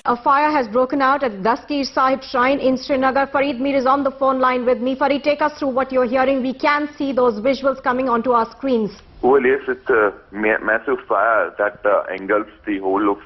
A fire has broken out at Dastir Sahib Shrine in Srinagar. Farid Mir is on the phone line with me. Farid, take us through what you're hearing. We can see those visuals coming onto our screens. Well, yes, it's a massive fire that engulfs the whole of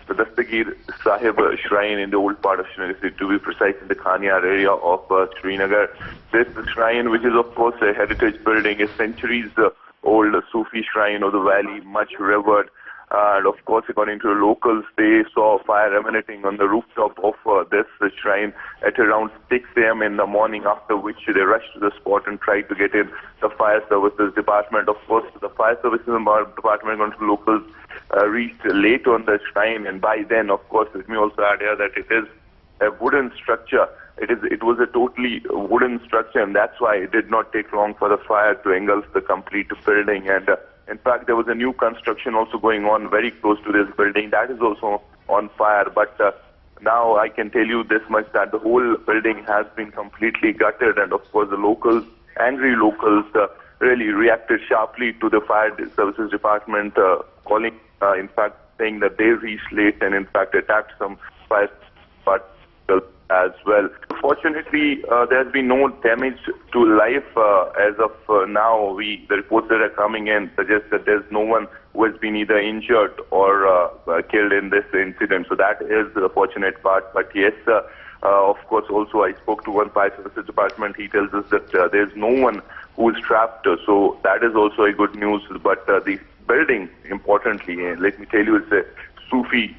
the Dastir Sahib Shrine in the old part of Srinagar, to be precise, in the Khanyar area of Srinagar. This shrine, which is of course a heritage building, a centuries-old Sufi shrine of the valley, much revered. And of course, according to the locals, they saw fire emanating on the rooftop of this shrine at around 6 a.m. in the morning, after which they rushed to the spot and tried to get in the fire services department. Of course, the fire services department, according to locals, reached late on the shrine, and by then, of course, let me also add here that it is a wooden structure. It was a totally wooden structure, and that's why it did not take long for the fire to engulf the complete building. And in fact, there was a new construction also going on very close to this building. That is also on fire. But now I can tell you this much, that the whole building has been completely gutted. And of course, the locals, angry locals, really reacted sharply to the fire services department, calling, in fact, saying that they reached late and in fact attacked some fire particles as well. Fortunately, there has been no damage to life as of now. The reports that are coming in suggest that there's no one who has been either injured or killed in this incident. So that is the fortunate part. But yes, of course, also I spoke to one fire services department. He tells us that there's no one who is trapped. So that is also a good news. But the building, importantly, let me tell you, it's a Sufi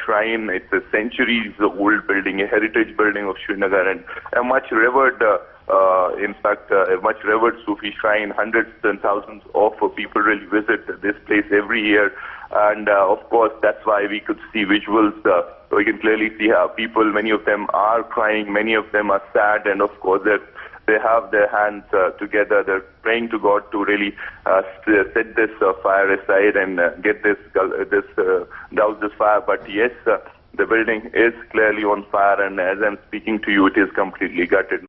shrine. It's a centuries-old building, a heritage building of Srinagar, and a much revered, in fact, a much revered Sufi shrine. Hundreds and thousands of people really visit this place every year, and of course, that's why we could see visuals. We can clearly see how people, many of them are crying, many of them are sad, and of course, they have their hands together. They're praying to God to really set this fire aside and get douse this fire. But yes, the building is clearly on fire, and as I'm speaking to you, it is completely gutted.